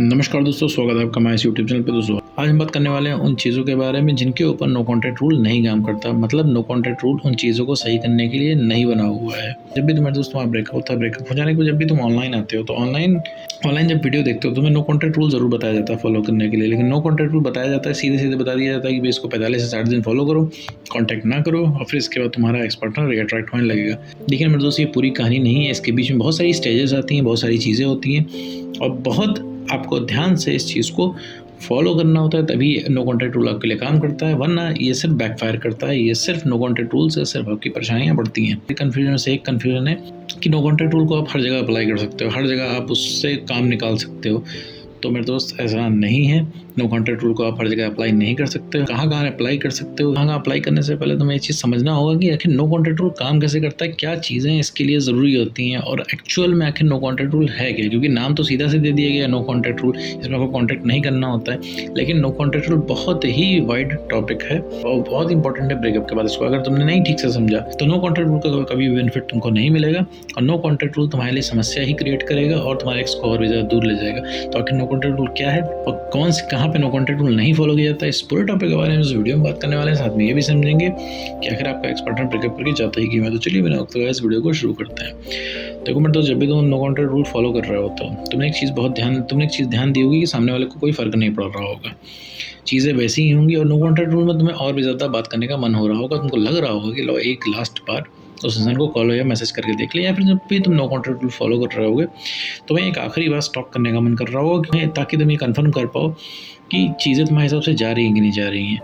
नमस्कार दोस्तों, स्वागत है आपका हमारे यूट्यूब चैनल पे। दोस्तों आज हम बात करने वाले हैं उन चीज़ों के बारे में जिनके ऊपर नो कॉन्टैक्ट रूल नहीं काम करता। मतलब नो कॉन्टैक्ट रूल उन चीज़ों को सही करने के लिए नहीं बना हुआ है। जब भी तुम्हारे दोस्त तुम्हारा ब्रेकअप होता है, ब्रेकअप हो जाने के बाद जब भी तुम ऑनलाइन आते हो तो ऑनलाइन जब वीडियो देखते हो तुम्हें नो कॉन्टैक्ट रूल ज़रूर बताया जाता है फॉलो करने के लिए। लेकिन नो कॉन्टैक्ट रूल बताया जाता है, सीधे सीधे बता दिया जाता है कि भाई इसको 45 से 60 दिन फॉलो करो, कॉन्टैक्ट ना करो और फिर इसके बाद तुम्हारा एक्स पार्टनर रिअट्रैक्ट होने लगेगा। लेकिन मेरे दोस्त ये पूरी कहानी नहीं है। इसके बीच में बहुत सारी स्टेजेस आती हैं, बहुत सारी चीज़ें होती हैं और बहुत आपको ध्यान से इस चीज़ को फॉलो करना होता है, तभी नो कॉन्टैक्ट रूल आपके लिए काम करता है। वरना ये सिर्फ बैकफायर करता है। ये सिर्फ नो कॉन्टैक्ट रूल से सिर्फ आपकी परेशानियां बढ़ती हैं। कन्फ्यूजन से एक कन्फ्यूजन है कि नो कॉन्टैक्ट रूल को आप हर जगह अप्लाई कर सकते हो, हर जगह आप उससे काम निकाल सकते हो। तो मेरे दोस्त ऐसा नहीं है। नो कॉन्टैक्ट रूल को आप हर जगह अप्लाई नहीं कर सकते हो। कहाँ कहाँ अप्लाई कर सकते हो, कहाँ अप्लाई करने से पहले तुम्हें ये चीज़ समझना होगा कि आखिर नो कॉन्टैक्ट रूल काम कैसे करता है, क्या चीज़ें इसके लिए ज़रूरी होती हैं और एक्चुअल में आखिर नो कॉन्टैक्ट रूल है क्या। क्योंकि नाम तो सीधा से दे दिया गया नो कॉन्टैक्ट रूल, इसमें आपको कॉन्टैक्ट नहीं करना होता है। लेकिन नो कॉन्टैक्ट रूल बहुत ही वाइड टॉपिक है और बहुत इंपॉर्टेंट है ब्रेकअप के बाद। इसको अगर तुमने नहीं ठीक से समझा तो नो कॉन्टैक्ट रूल का कभी भी बेनिफिट तुमको नहीं मिलेगा और नो कॉन्टैक्ट रूल तुम्हारे लिए समस्या ही क्रिएट करेगा और तुम्हारे एक्स को और भी ज़्यादा दूर ले जाएगा। तो आखिर नो कॉन्टैक्ट रूल क्या है और कौन से कहाँ पे नो कॉन्टैक्ट रूल नहीं फॉलो किया जाता है, इस पूरे टॉपिक के बारे में इस वीडियो में बात करने वाले हैं। साथ में ये भी समझेंगे कि आखिर आपका एक्स पार्टनर ब्रेकअप करके जाता ही क्यों है। तो चलिए बिना वक्त लगाए इस वीडियो को शुरू करते हैं। देखो मेरे दोस्त, जब भी तुम नो कॉन्टैक्ट रूल फॉलो कर रहे होते हो तुमने एक चीज़ ध्यान दी होगी कि सामने वाले को कोई फर्क नहीं पड़ रहा होगा, चीज़ें वैसी ही होंगी और नो कॉन्टैक्ट रूल में तुम्हें और भी ज़्यादा बात करने का मन हो रहा होगा। तुमको लग रहा होगा कि लो एक लास्ट बार उस इंसान को कॉल या मैसेज करके देख लिया, या फिर जब भी तुम नो कॉन्टैक्ट रूल फॉलो कर रहे होगे तुम्हें एक आखिरी बार स्टॉक करने का मन कर रहा होगा ताकि तुम ये कन्फर्म कर पाओ कि चीज़ें तुम्हारे हिसाब से जा रही हैं कि नहीं जा रही हैं।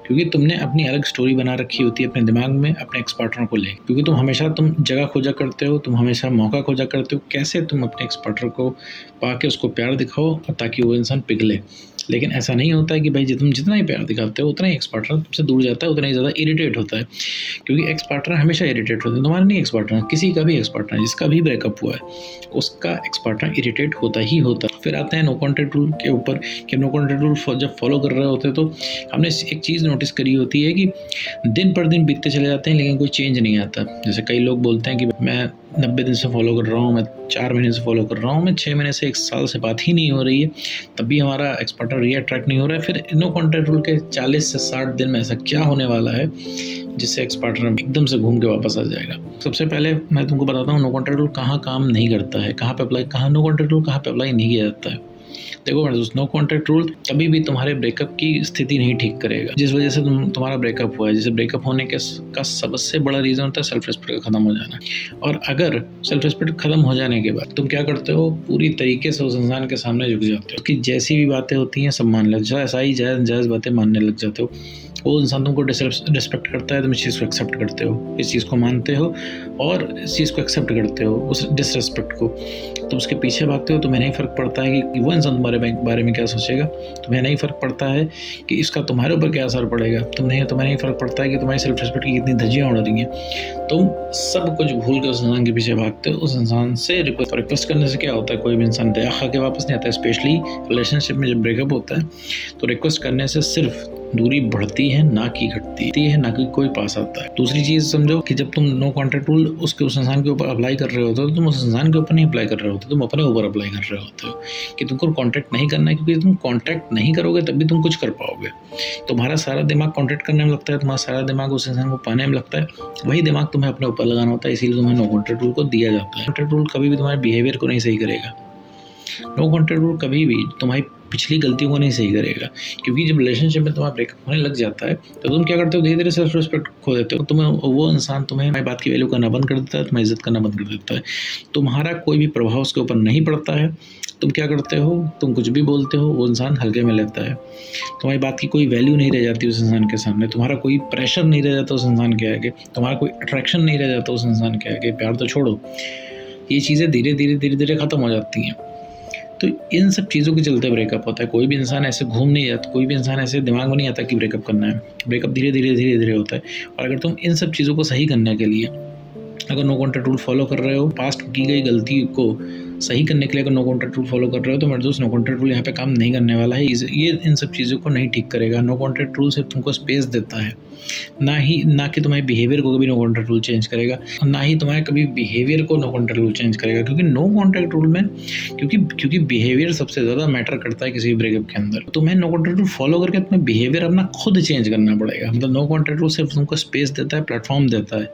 क्योंकि तुमने अपनी अलग स्टोरी बना रखी होती है अपने दिमाग में अपने एक्स पार्टनर को लेकर। क्योंकि तुम जगह खोजा करते हो, तुम हमेशा मौका खोजा करते हो कैसे तुम अपने एक्स पार्टनर को पाके उसको प्यार दिखाओ और ताकि वो इंसान पिघले। लेकिन ऐसा नहीं होता है कि भाई तुम जितना ही प्यार दिखाते हो उतना ही एक्स पार्टनर तुमसे दूर जाता है, उतना ही ज़्यादा इरिटेट होता है। क्योंकि एक्स पार्टनर हमेशा इरिटेट होता है। तुम्हारा नहीं एक्स पार्टनर, किसी का भी एक्स पार्टनर जिसका भी ब्रेकअप हुआ है उसका एक्स पार्टनर इरिटेट होता ही होता है। फिर आते हैं नो कॉन्टैक्ट रूल के ऊपर कि नो कॉन्टैक्ट रूल जब फॉलो कर रहे होते हैं तो हमने एक चीज़ नोटिस करी होती है कि दिन पर दिन बीतते चले जाते हैं लेकिन कोई चेंज नहीं आता। जैसे कई लोग बोलते हैं कि मैं 90 दिन से फॉलो कर रहा हूँ, मैं 4 महीने से फॉलो कर रहा हूँ, मैं 6 महीने से 1 साल से बात ही नहीं हो रही है, तब भी हमारा एक्स पार्टनर रिअट्रैक्ट नहीं हो रहा है। फिर नो कॉन्टैक्ट रूल के 40 से 60 दिन में ऐसा क्या होने वाला है जिससे एक्स पार्टनर एकदम से घूम के वापस आ जाएगा। सबसे पहले मैं तुमको बताता हूँ नो कॉन्टैक्ट रूल कहाँ काम नहीं करता है, नो कॉन्टैक्ट रूल कहाँ पे अप्लाई नहीं किया जाता है। देखो मेरे दोस्त, नो कॉन्टैक्ट रूल कभी भी तुम्हारे ब्रेकअप की स्थिति नहीं ठीक करेगा। जिस वजह से तुम्हारा ब्रेकअप हुआ है, जैसे ब्रेकअप होने का सबसे बड़ा रीज़न होता है सेल्फ रिस्पेक्ट का खत्म हो जाना। और अगर सेल्फ रिस्पेक्ट खत्म हो जाने के बाद तुम क्या करते हो, पूरी तरीके से उस इंसान के सामने झुक जाते हो। उसकी जैसी भी बातें होती हैं सब मान लग जाओ, ऐसा ही जायज़ बातें मानने लग जाते हो। वो इंसान तुमको डिसरिस्पेक्ट करता है, तुम इस चीज़ को एक्सेप्ट करते हो, इस चीज़ को मानते हो और इस चीज़ को एक्सेप्ट करते हो, उस डिसरिस्पेक्ट को। तुम उसके पीछे भागते हो, तुम्हें नहीं फ़र्क पड़ता है कि वो इंसान तुम्हारे बारे में क्या सोचेगा, तुम्हें नहीं फ़र्क पड़ता है कि इसका तुम्हारे ऊपर क्या असर पड़ेगा, तुम्हें नहीं फ़र्क पड़ता है कि तुम्हारी सेल्फ रिस्पेक्ट की कितनी धज्जियाँ उड़ रही हैं। तुम सब कुछ भूल के उस इंसान के पीछे भागते हो। उस इंसान से रिक्वेस्ट करने से क्या होता है, कोई भी इंसान दया खा के वापस नहीं आता है। स्पेशली रिलेशनशिप में जब ब्रेकअप होता है तो रिक्वेस्ट करने से सिर्फ दूरी बढ़ती है, ना कि घटती है, ना कि कोई पास आता है। दूसरी चीज़ समझो कि जब तुम नो कॉन्टैक्ट रूल उस इंसान के ऊपर अप्लाई कर रहे होते हो तो तुम उस इंसान के ऊपर नहीं अप्लाई कर रहे होते, तुम अपने ऊपर अप्लाई कर रहे होते हो कि तुमको कॉन्टैक्ट नहीं करना है। क्योंकि तुम कॉन्टैक्ट नहीं करोगे तभी तुम कुछ कर पाओगे। तुम्हारा सारा दिमाग कॉन्टैक्ट करने में लगता है, तुम्हारा सारा दिमाग उस इंसान को पाने में लगता है। वही दिमाग तुम्हें अपने ऊपर लगाना होता है, इसीलिए तुम्हें नो कॉन्टैक्ट रूल को दिया जाता है। कॉन्टैक्ट रूल कभी भी तुम्हारे बिहेवियर को नहीं सही करेगा। नो कॉन्टैक्ट रूल कभी भी तुम्हारी पिछली गलतियों को नहीं सही करेगा। क्योंकि जब रिलेशनशिप में तुम्हारा ब्रेकअप होने लग जाता है तो तुम क्या करते हो, धीरे धीरे सेल्फ रिस्पेक्ट खो देते हो। वो इंसान तुम्हें बात की वैल्यू करना बंद कर देता है, तुम्हें इज्जत करना बंद कर देता है। तुम्हारा कोई भी प्रभाव उसके ऊपर नहीं पड़ता है। तुम क्या करते हो, तुम कुछ भी बोलते हो वो इंसान हल्के में लेता है। तुम्हारी बात की कोई वैल्यू नहीं रह जाती उस इंसान के सामने, तुम्हारा कोई प्रेशर नहीं रह जाता उस इंसान के आगे, तुम्हारा कोई अट्रैक्शन नहीं रह जाता उस इंसान के आगे। प्यार तो छोड़ो, ये चीज़ें धीरे धीरे ख़त्म हो जाती हैं। तो इन सब चीज़ों के चलते ब्रेकअप होता है। कोई भी इंसान ऐसे घूम नहीं जाता, कोई भी इंसान ऐसे दिमाग में नहीं आता कि ब्रेकअप करना है। ब्रेकअप धीरे धीरे होता है। और अगर तुम इन सब चीज़ों को सही करने के लिए अगर नो कॉन्टैक्ट रूल फॉलो कर रहे हो, पास्ट की गई गलती को सही करने के लिए अगर नो कॉन्टैक्ट रूल फॉलो कर रहे हो तो मेरे दोस्त नो कॉन्टैक्ट रूल यहाँ पे काम नहीं करने वाला है। ये इन सब चीज़ों को नहीं ठीक करेगा। नो कॉन्टैक्ट रूल सिर्फ तुमको स्पेस देता है, ना कि तुम्हारे बिहेवियर को कभी नो कॉन्टैक्ट रूल चेंज करेगा, ना ही तुम्हारे कभी बिहेवियर को नो कॉन्टैक्ट रूल चेंज करेगा। क्योंकि नो कॉन्टैक्ट रूल में क्योंकि बिहेवियर सबसे ज़्यादा मैटर करता है किसी ब्रेकअप के अंदर। तुम्हें नो कॉन्टैक्ट रूल फॉलो करके तुम्हें बिहेवियर अपना खुद चेंज करना पड़ेगा। मतलब नो कॉन्टैक्ट रूल सिर्फ तुमको स्पेस देता है, प्लेटफॉर्म देता है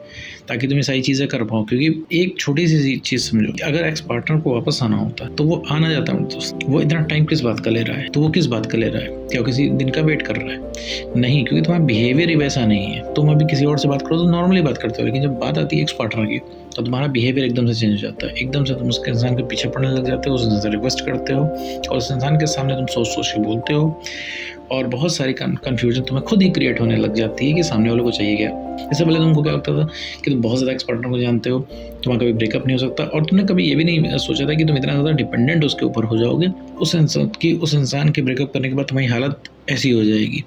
ताकि तुम ये सारी चीज़ें कर पाओ। क्योंकि एक छोटी सी चीज़ समझो, अगर एक्स पार्टनर को वापस आना होता है तो वो आना जाता है दोस्त, वो इतना टाइम किस बात का ले रहा है? तो वो किस बात का ले रहा है? क्या किसी दिन का वेट कर रहा है? नहीं, क्योंकि तुम्हारा बिहेवियर ही वैसा नहीं है। तुम अभी किसी और से बात करो तो नॉर्मली बात करते हो, लेकिन जब बात आती है एक्स पार्टनर की तो तुम्हारा बिहेवियर एकदम से चेंज हो जाता है। एकदम से तुम उस इंसान के पीछे पड़ने लग जाते हो, उस इंसान से रिक्वेस्ट करते हो और उस इंसान के सामने तुम सोच सोच के बोलते हो और बहुत सारी कन्फ्यूजन तुम्हें खुद ही क्रिएट होने लग जाती है कि सामने वाले को चाहिए क्या। इससे पहले तुमको क्या लगता था कि तुम बहुत ज़्यादा एक्स पार्टनर को जानते हो, तुम्हारा कभी ब्रेकअप नहीं हो सकता और तुमने कभी ये भी नहीं सोचा था कि तुम इतना ज़्यादा डिपेंडेंट उसके ऊपर हो जाओगे उस इंसान के ब्रेकअप करने के बाद तुम्हारी हालत ऐसी हो जाएगी।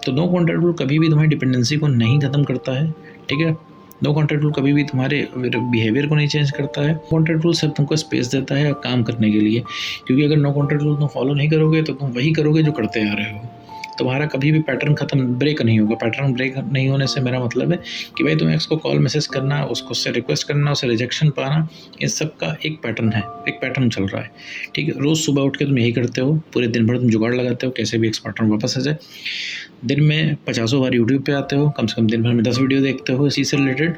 तो नो कॉन्टैक्ट रूल कभी भी तुम्हारी डिपेंडेंसी को नहीं ख़त्म करता है, ठीक है। नो कॉन्टैक्ट रूल कभी भी तुम्हारे बिहेवियर को नहीं चेंज करता है। कॉन्टैक्ट रूल सिर्फ तुमको स्पेस देता है काम करने के लिए। क्योंकि अगर नो कॉन्टैक्ट रूल तुम फॉलो नहीं करोगे तो तुम वही करोगे जो करते आ रहे हो। तुम्हारा कभी भी पैटर्न ब्रेक नहीं होगा। पैटर्न ब्रेक नहीं होने से मेरा मतलब है कि भाई तुम्हें एक्स को कॉल मैसेज करना, उससे रिक्वेस्ट करना, उससे रिजेक्शन पाना, इस सब का एक पैटर्न है, एक पैटर्न चल रहा है, ठीक है। रोज़ सुबह उठ के तुम यही करते हो, पूरे दिन भर तुम जुगाड़ लगाते हो कैसे भी एक्स पार्टनर वापस आ जाए। दिन में 50 बार यूट्यूब पे आते हो, कम से कम दिन भर में 10 वीडियो देखते हो इसी से रिलेटेड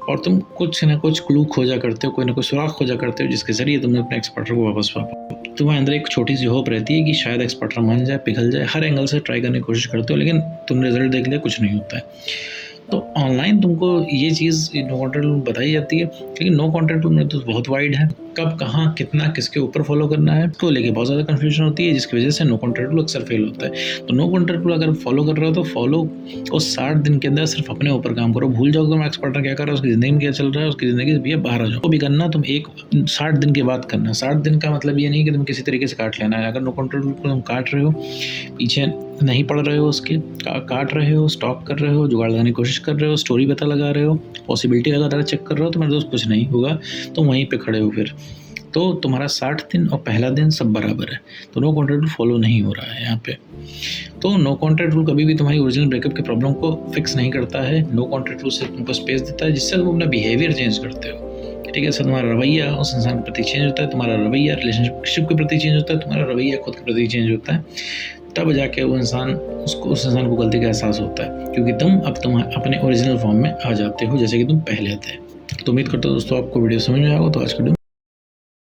और तुम कुछ ना कुछ क्लू खोजा करते हो, कोई ना कोई सुराख खोजा करते हो जिसके ज़रिए तुम्हें अपने एक्स पार्टनर को वापस पा पाओ। तुम्हारे अंदर एक छोटी सी होप रहती है कि शायद एक्स पार्टनर मान जाए, पिघल जाए। हर एंगल से ट्राई करने की कोशिश करते हो लेकिन तुम रिजल्ट देख लिया, कुछ नहीं होता है। तो ऑनलाइन तुमको ये चीज़ नो कॉन्टैक्ट रूल बताई जाती है, लेकिन नो कॉन्टैक्ट रूल में तो बहुत वाइड है। कब, कहाँ, कितना, किसके ऊपर फॉलो करना है तो लेके बहुत ज़्यादा कन्फ्यूजन होती है, जिसकी वजह से नो कॉन्टैक्ट रूल अक्सर फेल होता है। तो नो कॉन्टैक्ट रूल अगर फॉलो कर रहे हो तो फॉलो उस 60 दिन के अंदर सिर्फ अपने ऊपर काम करो। भूल जाओ तुम एक्स पार्टनर क्या कर रहा है, उसकी ज़िंदगी में क्या चल रहा है, उसकी ज़िंदगी से भैया बाहर आ जाओ। तो भी करना तुम 60 दिन के बाद करना। 60 दिन का मतलब ये नहीं कि तुम किसी तरीके से काट लेना है। अगर नो कॉन्टैक्ट रूल को तुम काट रहे हो, पीछे नहीं पढ़ रहे हो, उसके काट रहे हो, स्टॉक कर रहे हो, जुगाड़ लगाने की कोशिश कर रहे हो, स्टोरी पता लगा रहे हो, पॉसिबिलिटी लगातार चेक कर रहे हो, तो मेरे दोस्त कुछ नहीं होगा। तुम वहीं पे खड़े हो फिर तो तुम्हारा 60 दिन और पहला दिन सब बराबर है। तो नो कॉन्टैक्ट रूल फॉलो नहीं हो रहा है यहाँ पे। तो नो कॉन्टैक्ट रूल कभी भी तुम्हारी ओरिजिनल ब्रेकअप के प्रॉब्लम को फिक्स नहीं करता है। नो कॉन्टैक्ट रूल सिर्फ तुमको स्पेस देता है जिससे तुम अपना बिहेवियर चेंज करते हो, ठीक है। सर तुम्हारा रवैया उस इंसान के प्रति चेंज होता है, तुम्हारा रवैया रिलेशनशिप के प्रति चेंज होता है, तुम्हारा रवैया खुद के प्रति चेंज होता है। तब जाके उस इंसान को गलती का एहसास होता है क्योंकि तुम अपने ओरिजिनल फॉर्म में आ जाते हो जैसे कि तुम पहले थे। तो उम्मीद करता हूँ दोस्तों आपको वीडियो समझ में आएगा। तो आज का